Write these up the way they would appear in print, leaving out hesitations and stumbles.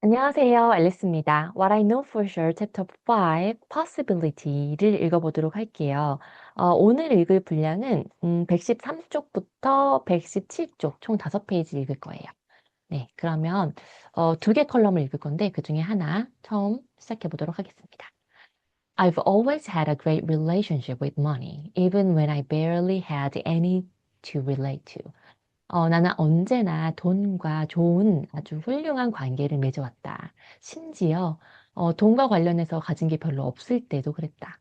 안녕하세요, 앨리스입니다. What I Know for Sure, Chapter 5, Possibility를 읽어보도록 할게요. 오늘 읽을 분량은 113쪽부터 117쪽, 총 5페이지 읽을 거예요. 네, 그러면 두 개 컬럼을 읽을 건데 그 중에 하나 처음 시작해 보도록 하겠습니다. I've always had a great relationship with money, even when I barely had any to relate to. 나는 언제나 돈과 좋은 아주 훌륭한 관계를 맺어왔다. 심지어 돈과 관련해서 가진 게 별로 없을 때도 그랬다.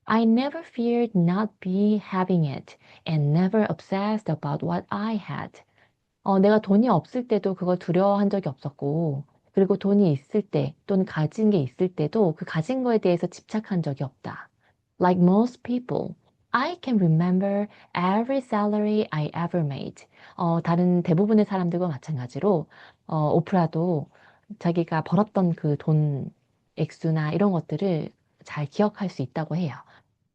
I never feared not be having it and never obsessed about what I had. 내가 돈이 없을 때도 그걸 두려워한 적이 없었고, 그리고 돈이 있을 때 또는 가진 게 있을 때도 그 가진 거에 대해서 집착한 적이 없다. Like most people, I can remember every salary I ever made. 다른 대부분의 사람들과 마찬가지로, 오프라도 자기가 벌었던 그 돈 액수나 이런 것들을 잘 기억할 수 있다고 해요.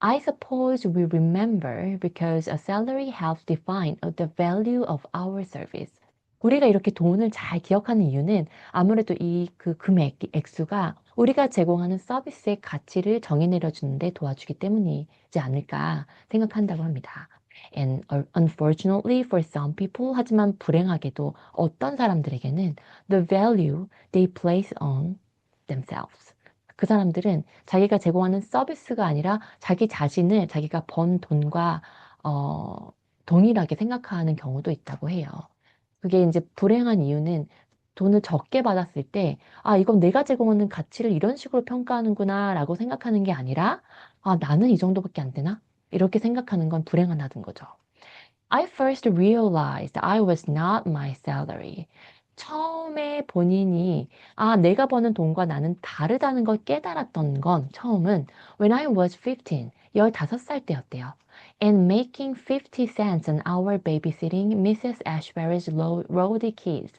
I suppose we remember because a salary helps define the value of our service. 우리가 이렇게 돈을 잘 기억하는 이유는 아무래도 이 그 금액, 이 액수가 우리가 제공하는 서비스의 가치를 정의 내려주는데 도와주기 때문이지 않을까 생각한다고 합니다. And unfortunately for some people, 하지만 불행하게도 어떤 사람들에게는 the value they place on themselves. 그 사람들은 자기가 제공하는 서비스가 아니라 자기 자신을 자기가 번 돈과 동일하게 생각하는 경우도 있다고 해요. 그게 이제 불행한 이유는 돈을 적게 받았을 때, 이건 내가 제공하는 가치를 이런 식으로 평가하는구나 라고 생각하는 게 아니라, 나는 이 정도밖에 안 되나? 이렇게 생각하는 건 불행하다는 거죠. I first realized I was not my salary. 처음에 본인이 내가 버는 돈과 나는 다르다는 걸 깨달았던 건 처음은 when I was 15, 15살 때였대요. And making 50 cents an hour babysitting Mrs. Ashbury's roadie kids.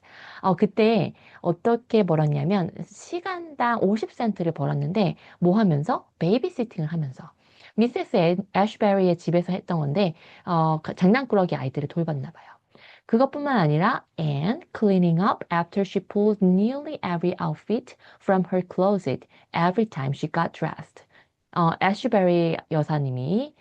그때 어떻게 벌었냐면 시간당 50센트를 벌었는데 뭐 하면서? 베이비시팅을 하면서. 미세스 애쉬베리의 집에서 했던 건데 장난꾸러기 아이들을 돌봤나 봐요. 그것뿐만 아니라 and cleaning up after she pulled nearly every outfit from her closet every time she got dressed. 애쉬베리 여사님이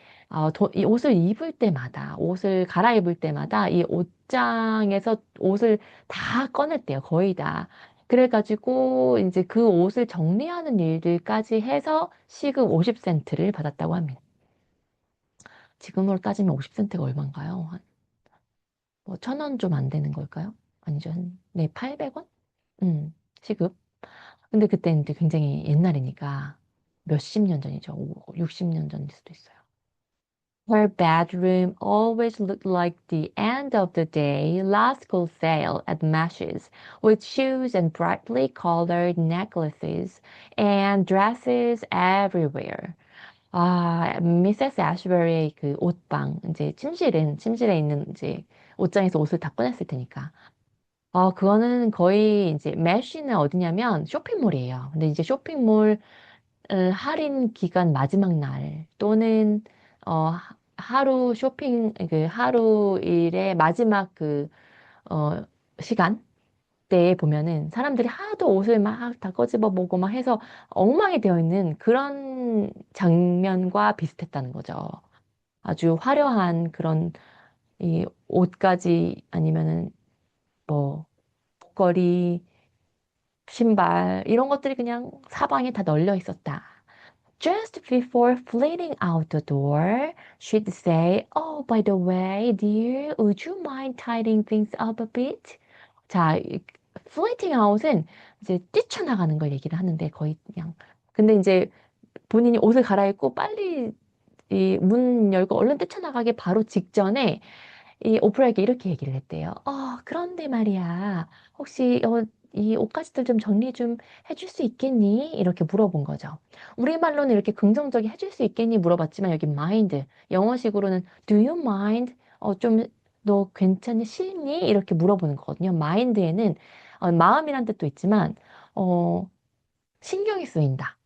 이 옷을 입을 때마다 옷을 갈아입을 때마다 이 옷장에서 옷을 다 꺼냈대요. 거의 다. 그래가지고 이제 그 옷을 정리하는 일들까지 해서 시급 50센트를 받았다고 합니다. 지금으로 따지면 50센트가 얼마인가요? 뭐, 1,000원 좀 안 되는 걸까요? 아니죠. 네, 800원? 시급. 근데 그때 이제 굉장히 옛날이니까 몇십 년 전이죠. 60년 전일 수도 있어요. Her bedroom always looked like the end of the day last school sale at Mash's, with shoes and brightly colored necklaces and dresses everywhere. 미세스 애쉬버리의 그 옷방, 이제 침실에 있는 이제 옷장에서 옷을 다 꺼냈을 테니까. 그거는 거의 이제 매쉬는 어디냐면 쇼핑몰이에요. 근데 이제 쇼핑몰 할인 기간 마지막 날 또는 하루 쇼핑 그 하루 일의 마지막 어, 시간 때에 보면은 사람들이 하도 옷을 막 다 꺼집어 보고 막 해서 엉망이 되어 있는 그런 장면과 비슷했다는 거죠. 아주 화려한 그런 이 옷까지 아니면은 뭐 목걸이, 신발 이런 것들이 그냥 사방에 다 널려 있었다. Just before flitting out the door, she'd say, "Oh, by the way, dear, would you mind tidying things up a bit?" 자, flitting out은 이제 뛰쳐나가는 걸 얘기를 하는데 거의 그냥. 근데 이제 본인이 옷을 갈아입고 빨리 이 문 열고 얼른 뛰쳐나가기 바로 직전에 이 오프라에게 이렇게 얘기를 했대요. 그런데 말이야. 혹시 이 옷가지들 좀 정리 좀 해줄 수 있겠니? 이렇게 물어본 거죠. 우리말로는 이렇게 긍정적이 해줄 수 있겠니? 물어봤지만 여기 mind, 영어식으로는 do you mind? 좀 너 괜찮니? 싫니? 이렇게 물어보는 거거든요. mind에는 마음이란 뜻도 있지만 어, 신경이 쓰인다.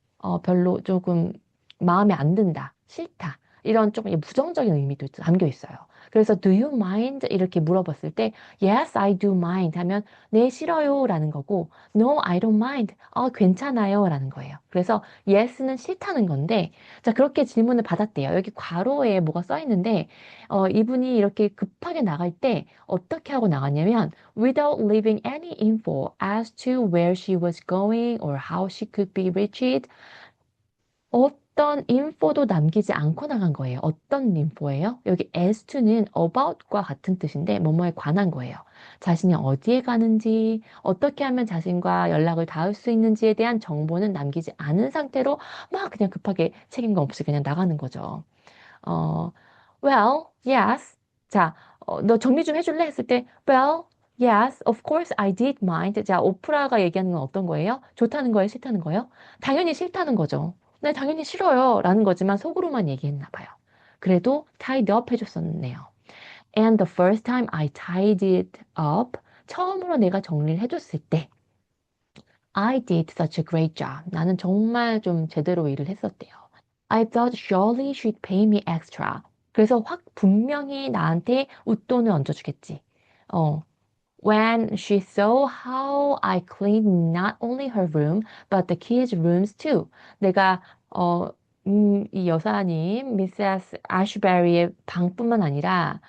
별로 조금 마음에 안 든다. 싫다. 이런 조금 부정적인 의미도 담겨 있어요. 그래서 do you mind? 이렇게 물어봤을 때 yes, I do mind 하면 네, 싫어요 라는 거고 no, I don't mind. 괜찮아요 라는 거예요. 그래서 yes는 싫다는 건데 자, 그렇게 질문을 받았대요. 여기 괄호에 뭐가 써 있는데 이분이 이렇게 급하게 나갈 때 어떻게 하고 나갔냐면 without leaving any info as to where she was going or how she could be reached. 어떤 인포도 남기지 않고 나간 거예요. 어떤 인포예요? 여기 as to는 about과 같은 뜻인데 뭐뭐에 관한 거예요. 자신이 어디에 가는지, 어떻게 하면 자신과 연락을 닿을 수 있는지에 대한 정보는 남기지 않은 상태로 막 그냥 급하게 책임감 없이 그냥 나가는 거죠. 어, well, yes. 자, 너 정리 좀 해줄래? 했을 때, well, yes, of course I did mind. 자, 오프라가 얘기하는 건 어떤 거예요? 좋다는 거예요? 싫다는 거예요? 당연히 싫다는 거죠. 네, 당연히 싫어요. 라는 거지만 속으로만 얘기했나 봐요. 그래도 tied up 해줬었네요. And the first time I tied it up, 처음으로 내가 정리를 해줬을 때, I did such a great job. 나는 정말 좀 제대로 일을 했었대요. I thought surely she'd pay me extra. 그래서 확 분명히 나한테 웃돈을 얹어주겠지. 어, when she saw how I cleaned not only her room, but the kids' rooms too. 내가, 이 여사님, 미세스 아슈베리의 방뿐만 아니라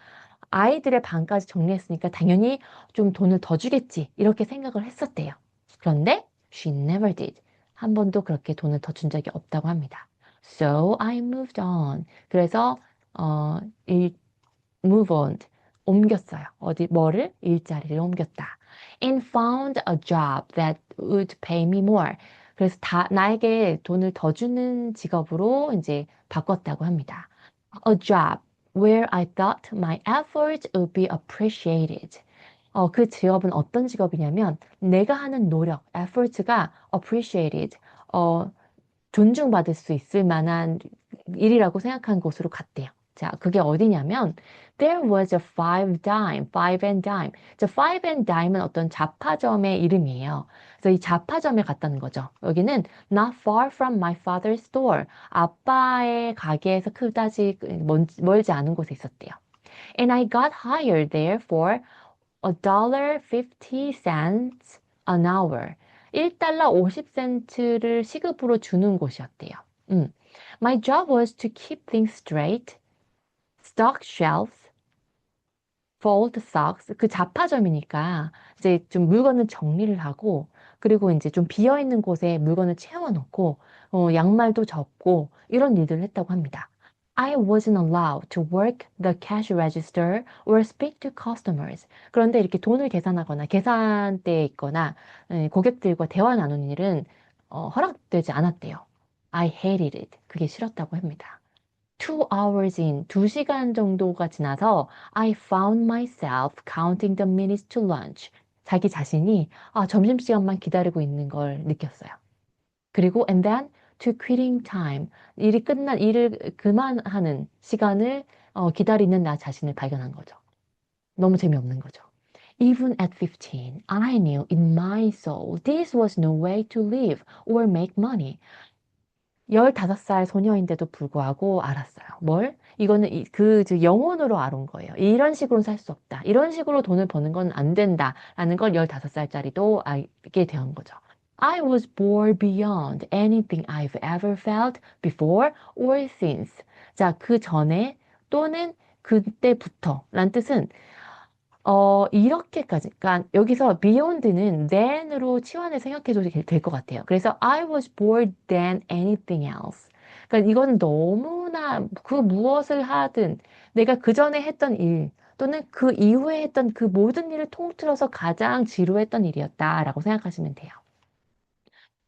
아이들의 방까지 정리했으니까 당연히 좀 돈을 더 주겠지. 이렇게 생각을 했었대요. 그런데 she never did. 한 번도 그렇게 돈을 더 준 적이 없다고 합니다. So I moved on. 그래서 어, 일, move on. 옮겼어요. 어디 뭐를? 일자리를 옮겼다. And found a job that would pay me more. 그래서 나에게 돈을 더 주는 직업으로 이제 바꿨다고 합니다. A job where I thought my efforts would be appreciated. 그 직업은 어떤 직업이냐면 내가 하는 노력, efforts가 appreciated, 존중받을 수 있을 만한 일이라고 생각한 곳으로 갔대요. 자, 그게 어디냐면 there was a five and dime. 저 five and dime은 어떤 잡화점의 이름이에요. 그래서 이 잡화점에 갔다는 거죠. 여기는 not far from my father's store. 아빠의 가게에서 그다지 멀지 않은 곳에 있었대요. And I got hired there for $1.50 an hour. 1달러 50센트를 시급으로 주는 곳이었대요. My job was to keep things straight, stock shelves, fold socks. 그 잡화점이니까 이제 좀 물건을 정리를 하고 그리고 이제 좀 비어 있는 곳에 물건을 채워놓고 양말도 접고 이런 일들을 했다고 합니다. I wasn't allowed to work the cash register or speak to customers. 그런데 이렇게 돈을 계산하거나 계산대에 있거나 고객들과 대화 나누는 일은 허락되지 않았대요. I hated it. 그게 싫었다고 합니다. 2 hours in, 2시간 정도가 지나서 I found myself counting the minutes to lunch. 자기 자신이 점심시간만 기다리고 있는 걸 느꼈어요. 그리고 and then to quitting time. 일을 그만하는 시간을 기다리는 나 자신을 발견한 거죠. 너무 재미없는 거죠. Even at 15, I knew in my soul this was no way to live or make money. 15살 소녀인데도 불구하고 알았어요. 뭘? 이거는 영혼으로 알은 거예요. 이런 식으로는 살 수 없다. 이런 식으로 돈을 버는 건 안 된다라는 걸 15살짜리도 알게 된 거죠. I was bored beyond anything I've ever felt before or since. 자, 그 전에 또는 그때부터 란 뜻은 이렇게까지. 그러니까 여기서 beyond는 than으로 치환을 생각해도 될 것 같아요. 그래서 I was bored than anything else. 그러니까 이건 너무나 그 무엇을 하든 내가 그 전에 했던 일 또는 그 이후에 했던 그 모든 일을 통틀어서 가장 지루했던 일이었다라고 생각하시면 돼요.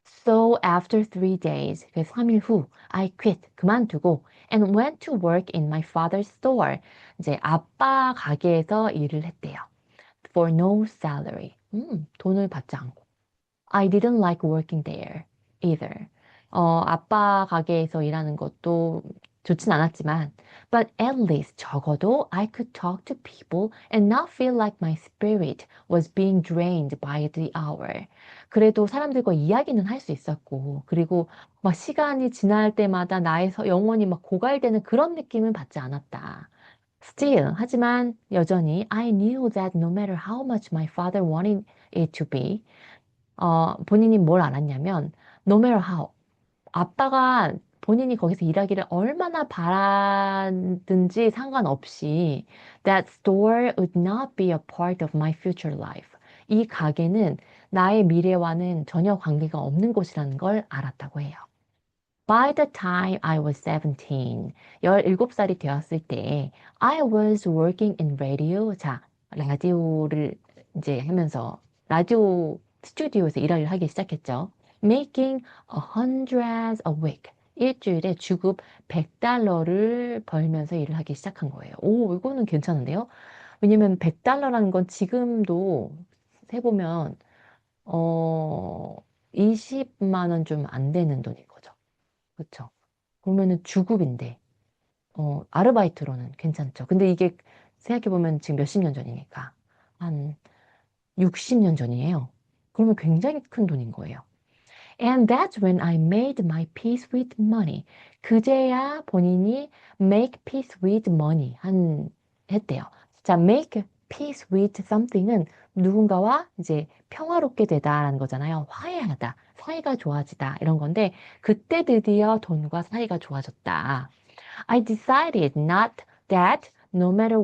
So after 3 days, 그 3일 후, I quit, 그만두고, and went to work in my father's store. 이제 아빠 가게에서 일을 했대요. For no salary. 돈을 받지 않고. I didn't like working there either. 아빠 가게에서 일하는 것도 좋진 않았지만, but at least 적어도 I could talk to people and not feel like my spirit was being drained by the hour. 그래도 사람들과 이야기는 할 수 있었고, 그리고 막 시간이 지날 때마다 나의 영혼이 막 고갈되는 그런 느낌은 받지 않았다. Still, 하지만 여전히 I knew that no matter how much my father wanted it to be, 본인이 뭘 알았냐면 no matter how, 아빠가 본인이 거기서 일하기를 얼마나 바라든지 상관없이 that store would not be a part of my future life. 이 가게는 나의 미래와는 전혀 관계가 없는 곳이라는 걸 알았다고 해요. By the time I was 17, 17살이 되었을 때, I was working in radio. 자, 라디오를 이제 하면서, 라디오 스튜디오에서 일을 하기 시작했죠. Making $100 a week. 일주일에 주급 $100를 벌면서 일을 하기 시작한 거예요. 오, 이거는 괜찮은데요? 왜냐면 $100라는 건 지금도 세보면, 어, 20만 원 좀 안 되는 돈인 거죠. 그쵸? 그러면은 주급인데, 아르바이트로는 괜찮죠. 근데 이게 생각해보면 지금 몇십 년 전이니까. 한 60년 전이에요. 그러면 굉장히 큰 돈인 거예요. And that's when I made my peace with money. 그제야 본인이 make peace with money 했대요. 자, make peace with something은 누군가와 이제 평화롭게 되다라는 거잖아요. 화해하다, 사이가 좋아지다 이런 건데 그때 드디어 돈과 사이가 좋아졌다. I decided not that no matter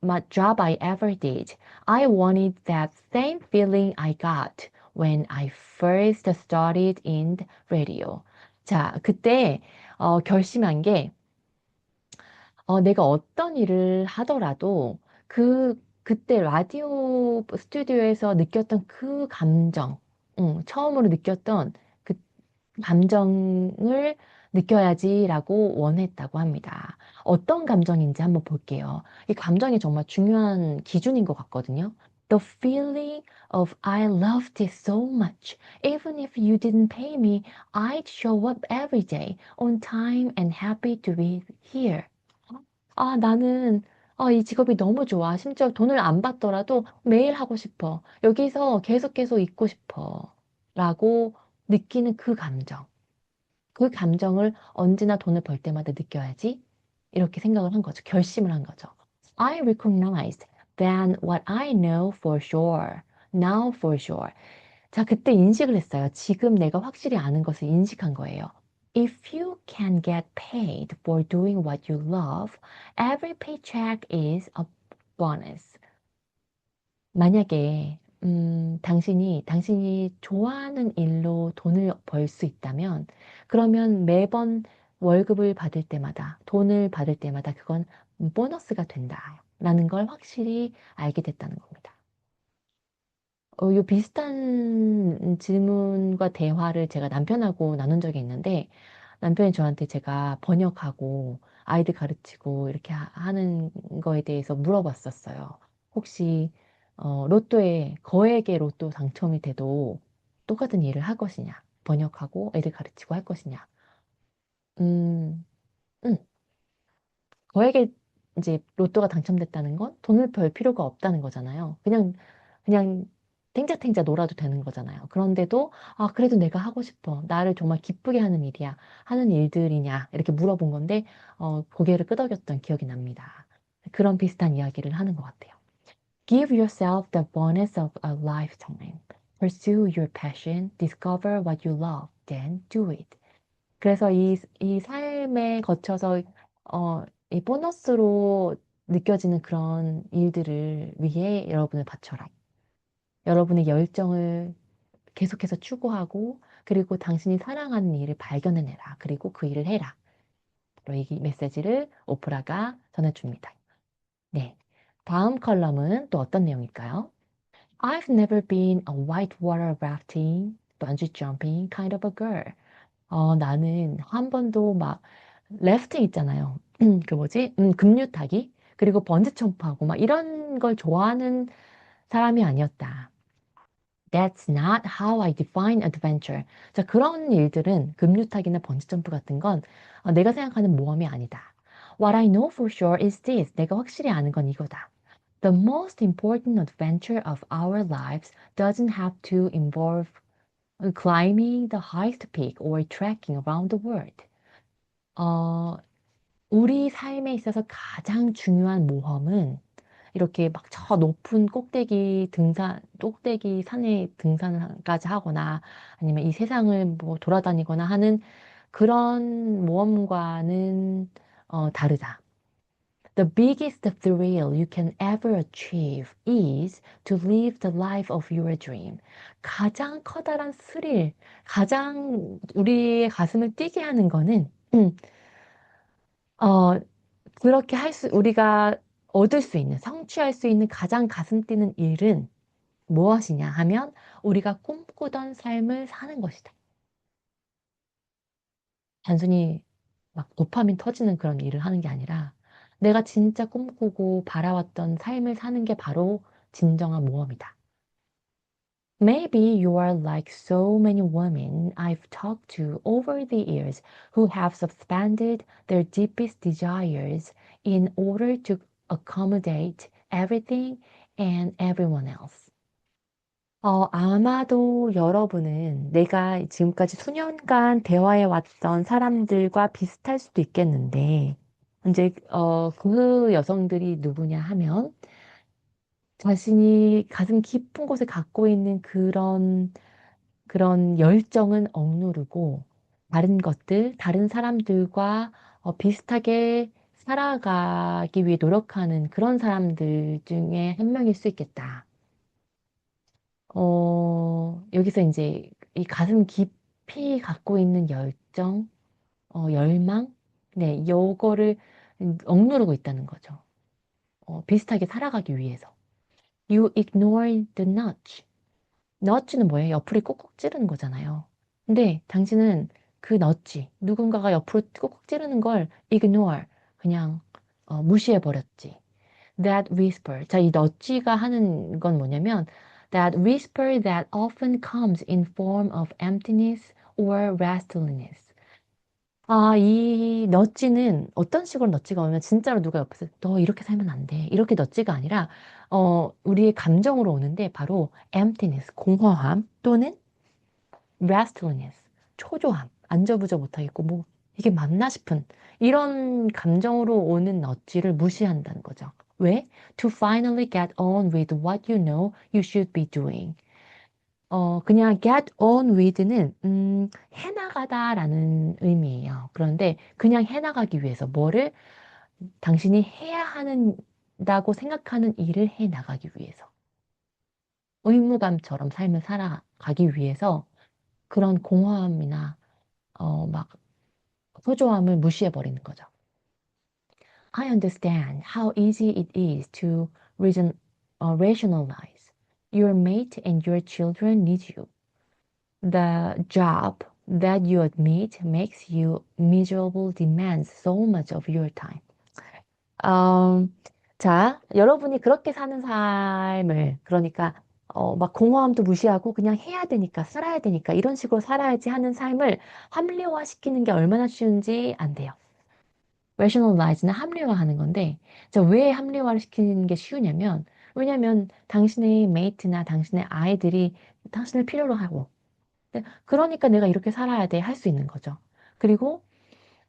my job I ever did, I wanted that same feeling I got when I first started in radio. 자, 그때 결심한 게 내가 어떤 일을 하더라도 그때 라디오 스튜디오에서 느꼈던 그 감정, 처음으로 느꼈던 그 감정을 느껴야지라고 원했다고 합니다. 어떤 감정인지 한번 볼게요. 이 감정이 정말 중요한 기준인 것 같거든요. The feeling of I loved it so much. Even if you didn't pay me, I'd show up every day on time and happy to be here. 나는 이 직업이 너무 좋아. 심지어 돈을 안 받더라도 매일 하고 싶어. 여기서 계속 있고 싶어. 라고 느끼는 그 감정. 그 감정을 언제나 돈을 벌 때마다 느껴야지. 이렇게 생각을 한 거죠. 결심을 한 거죠. I recognized then what I know for sure. Now for sure. 자, 그때 인식을 했어요. 지금 내가 확실히 아는 것을 인식한 거예요. If you can get paid for doing what you love, every paycheck is a bonus. 만약에 당신이 좋아하는 일로 돈을 벌 수 있다면, 그러면 매번 월급을 받을 때마다, 돈을 받을 때마다 그건 보너스가 된다. 라는 걸 확실히 알게 됐다는 겁니다. 요 비슷한 질문과 대화를 제가 남편하고 나눈 적이 있는데, 남편이 저한테 제가 번역하고 아이들 가르치고 이렇게 하는 거에 대해서 물어봤었어요. 혹시 로또에 거액의 로또 당첨이 돼도 똑같은 일을 할 것이냐? 번역하고 애들 가르치고 할 것이냐? 음, 음. 거액의 이제 로또가 당첨됐다는 건 돈을 벌 필요가 없다는 거잖아요. 그냥 탱자탱자 놀아도 되는 거잖아요. 그런데도, 그래도 내가 하고 싶어. 나를 정말 기쁘게 하는 일이야. 하는 일들이냐. 이렇게 물어본 건데, 고개를 끄덕였던 기억이 납니다. 그런 비슷한 이야기를 하는 것 같아요. Give yourself the bonus of a lifetime. Pursue your passion. Discover what you love. Then do it. 그래서 이 삶에 거쳐서, 이 보너스로 느껴지는 그런 일들을 위해 여러분을 바쳐라. 여러분의 열정을 계속해서 추구하고, 그리고 당신이 사랑하는 일을 발견해내라. 그리고 그 일을 해라. 바로 이 메시지를 오프라가 전해줍니다. 네. 다음 컬럼은 또 어떤 내용일까요? I've never been a whitewater rafting, bungee jumping kind of a girl. 나는 한 번도 막, 래프팅 있잖아요. 그 뭐지? 급류 타기? 그리고 번지 점프하고 막 이런 걸 좋아하는 사람이 아니었다. That's not how I define adventure. 자, 그런 일들은 급류 타기나 번지 점프 같은 건 내가 생각하는 모험이 아니다. What I know for sure is this. 내가 확실히 아는 건 이거다. The most important adventure of our lives doesn't have to involve climbing the highest peak or trekking around the world. 어, 우리 삶에 있어서 가장 중요한 모험은 이렇게 막 저 높은 꼭대기 산에 등산까지 하거나 아니면 이 세상을 뭐 돌아다니거나 하는 그런 모험과는 다르다. The biggest thrill you can ever achieve is to live the life of your dream. 가장 커다란 스릴, 가장 우리의 가슴을 뛰게 하는 거는, 어, 그렇게 우리가 얻을 수 있는, 성취할 수 있는 가장 가슴 뛰는 일은 무엇이냐 하면 우리가 꿈꾸던 삶을 사는 것이다. 단순히 막 도파민 터지는 그런 일을 하는 게 아니라 내가 진짜 꿈꾸고 바라왔던 삶을 사는 게 바로 진정한 모험이다. Maybe you are like so many women I've talked to over the years who have suspended their deepest desires in order to accommodate everything and everyone else. 아마도 여러분은 내가 지금까지 수년간 대화해 왔던 사람들과 비슷할 수도 있겠는데, 이제, 그 여성들이 누구냐 하면, 자신이 가슴 깊은 곳에 갖고 있는 그런 열정은 억누르고, 다른 사람들과 비슷하게 살아가기 위해 노력하는 그런 사람들 중에 한 명일 수 있겠다. 여기서 이제 이 가슴 깊이 갖고 있는 열정, 열망, 네, 요거를 억누르고 있다는 거죠. 비슷하게 살아가기 위해서. You ignore the nudge. nudge는 뭐예요? 옆구리 꾹꾹 찌르는 거잖아요. 근데 당신은 그 nudge, 누군가가 옆으로 꾹꾹 찌르는 걸 ignore, 그냥 무시해버렸지. That whisper. 자, 이 너찌가 하는 건 뭐냐면 that whisper that often comes in form of emptiness or restlessness. 이 너찌는 어떤 식으로 너찌가 오면 진짜로 누가 옆에서 너 이렇게 살면 안 돼. 이렇게 너찌가 아니라 우리의 감정으로 오는데 바로 emptiness, 공허함 또는 restlessness, 초조함, 안절부절 못하겠고 뭐 이게 맞나 싶은 이런 감정으로 오는 너찌를 무시한다는 거죠. 왜? To finally get on with what you know you should be doing. 그냥 get on with는 해나가다라는 의미예요. 그런데 그냥 해나가기 위해서 당신이 해야 한다고 생각하는 일을 해나가기 위해서 의무감처럼 삶을 살아가기 위해서 그런 공허함이나 막 소조함을 무시해버리는 거죠. I understand how easy it is to rationalize. Your mate and your children need you. The job that you admit makes you miserable demands so much of your time. 음, 자, 여러분이 그렇게 사는 삶을, 그러니까, 막 공허함도 무시하고 그냥 해야 되니까, 살아야 되니까, 이런 식으로 살아야지 하는 삶을 합리화시키는 게 얼마나 쉬운지 안 돼요. rationalize는 합리화하는 건데, 자, 왜 합리화를 시키는 게 쉬우냐면, 왜냐면 당신의 메이트나 당신의 아이들이 당신을 필요로 하고, 그러니까 내가 이렇게 살아야 돼, 할 수 있는 거죠. 그리고,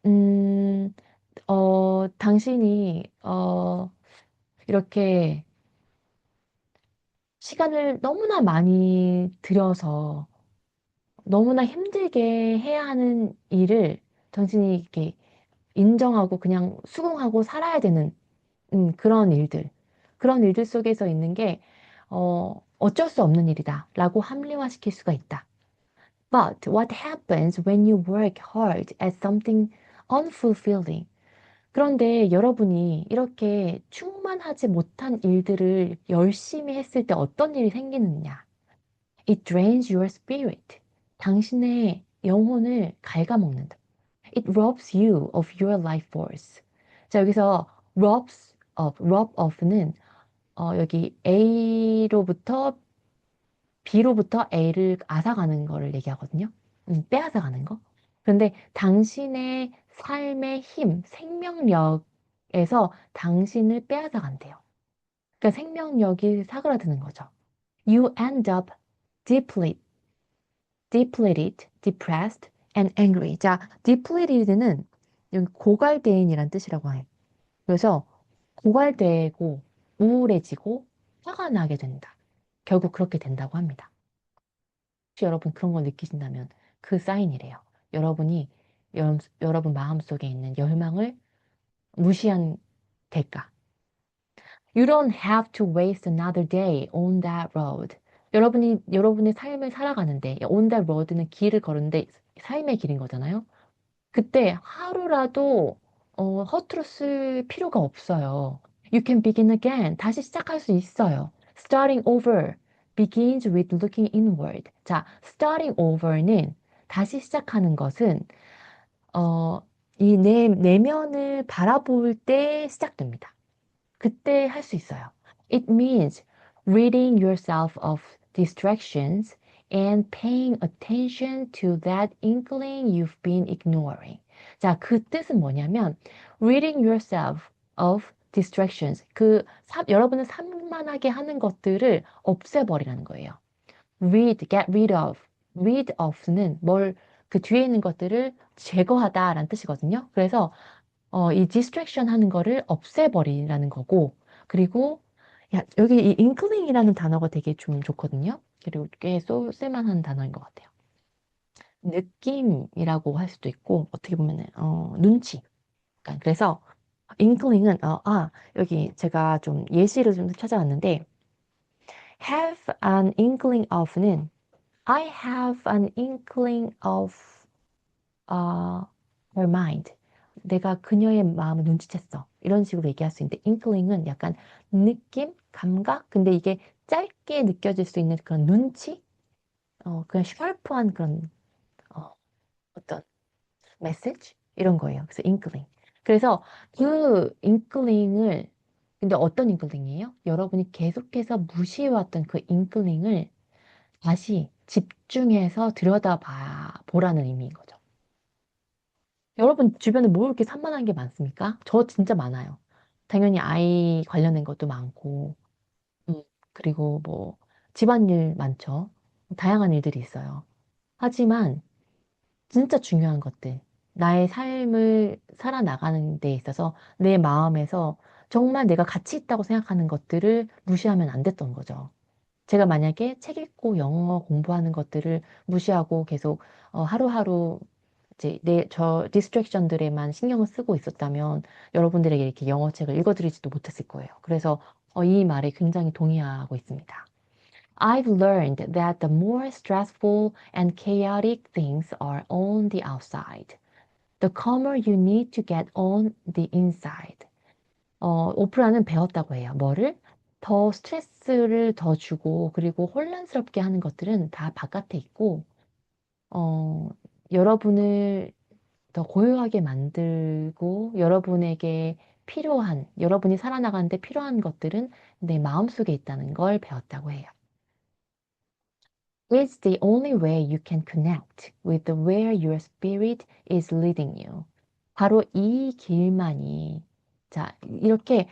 음, 당신이, 이렇게 시간을 너무나 많이 들여서 너무나 힘들게 해야 하는 일을 당신이 이렇게 인정하고 그냥 수긍하고 살아야 되는 그런 일들 속에서 있는 게 어쩔 수 없는 일이다라고 합리화시킬 수가 있다. But what happens when you work hard at something unfulfilling? 그런데 여러분이 이렇게 충만하지 못한 일들을 열심히 했을 때 어떤 일이 생기느냐? It drains your spirit. 당신의 영혼을 갉아먹는다. It robs you of your life force. 자, 여기서 rob off는 여기 B로부터 A를 앗아가는 거를 얘기하거든요. 빼앗아가는 거. 그런데 당신의 삶의 힘, 생명력에서 당신을 빼앗아간대요. 그러니까 생명력이 사그라드는 거죠. You end up depleted, depressed, and angry. 자, depleted는 여기 고갈대인이란 뜻이라고 해요. 그래서 고갈되고 우울해지고 화가 나게 된다. 결국 그렇게 된다고 합니다. 혹시 여러분 그런 걸 느끼신다면 그 사인이래요. 여러분이 여러분 마음속에 있는 열망을 무시한 대가. You don't have to waste another day on that road. 여러분이 여러분의 삶을 살아가는데 on that road는 길을 걸는데 삶의 길인 거잖아요. 그때 하루라도 허투루 쓸 필요가 없어요. You can begin again. 다시 시작할 수 있어요. Starting over begins with looking inward. 자, starting over는 다시 시작하는 것은 이 내면을 바라볼 때 시작됩니다. 그때 할 수 있어요. It means ridding yourself of distractions and paying attention to that inkling you've been ignoring. 자, 그 뜻은 뭐냐면 ridding yourself of distractions. 여러분을 산만하게 하는 것들을 없애버리라는 거예요. get rid of. rid of는 그 뒤에 있는 것들을 제거하다라는 뜻이거든요. 그래서 이 distraction 하는 거를 없애버리라는 거고, 그리고, 여기 이 inclin이라는 단어가 되게 좀 좋거든요. 그리고 꽤 쓸만한 단어인 것 같아요. 느낌이라고 할 수도 있고, 어떻게 보면은, 눈치. 그래서, inclin은, 여기 제가 좀 예시를 좀 찾아왔는데, have an inkling of는, I have an inkling of her mind. 내가 그녀의 마음을 눈치챘어. 이런 식으로 얘기할 수 있는데, 인클링은 약간 느낌, 감각? 근데 이게 짧게 느껴질 수 있는 그런 눈치? 그냥 샤프한 그런, 어, 어떤 메시지? 이런 거예요. 그래서 인클링. 그래서 그 인클링을, 근데 어떤 인클링이에요? 여러분이 계속해서 무시해왔던 그 인클링을 다시 집중해서 보라는 의미인 거죠. 여러분 주변에 뭐 이렇게 산만한 게 많습니까? 저 진짜 많아요. 당연히 아이 관련된 것도 많고, 음, 그리고 뭐 집안일 많죠. 다양한 일들이 있어요. 하지만 진짜 중요한 것들, 나의 삶을 살아나가는 데 있어서 내 마음에서 정말 내가 가치 있다고 생각하는 것들을 무시하면 안 됐던 거죠. 제가 만약에 책 읽고 영어 공부하는 것들을 무시하고 계속 하루하루 이제 저 디스트랙션들에만 신경을 쓰고 있었다면 여러분들에게 이렇게 영어 책을 읽어드리지도 못했을 거예요. 그래서 이 말에 굉장히 동의하고 있습니다. I've learned that the more stressful and chaotic things are on the outside, the calmer you need to get on the inside. 오프라는 배웠다고 해요. 뭐를? 더 스트레스를 더 주고 그리고 혼란스럽게 하는 것들은 다 바깥에 있고 어, 여러분을 더 고요하게 만들고 여러분에게 여러분이 살아나가는데 필요한 것들은 내 마음속에 있다는 걸 배웠다고 해요. It's the only way you can connect with where your spirit is leading you. 바로 이 길만이, 자, 이렇게,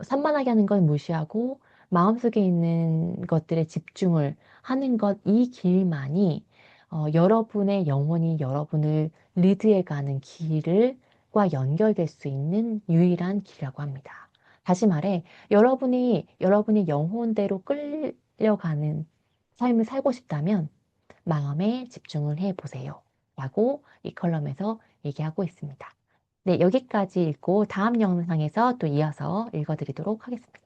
산만하게 하는 건 무시하고, 마음속에 있는 것들에 집중을 하는 것, 이 길만이, 여러분의 영혼이 여러분을 리드해 가는 과 연결될 수 있는 유일한 길이라고 합니다. 다시 말해, 여러분의 영혼대로 끌려가는 삶을 살고 싶다면 마음에 집중을 해 보세요. 라고 이 컬럼에서 얘기하고 있습니다. 네, 여기까지 읽고 다음 영상에서 또 이어서 읽어드리도록 하겠습니다.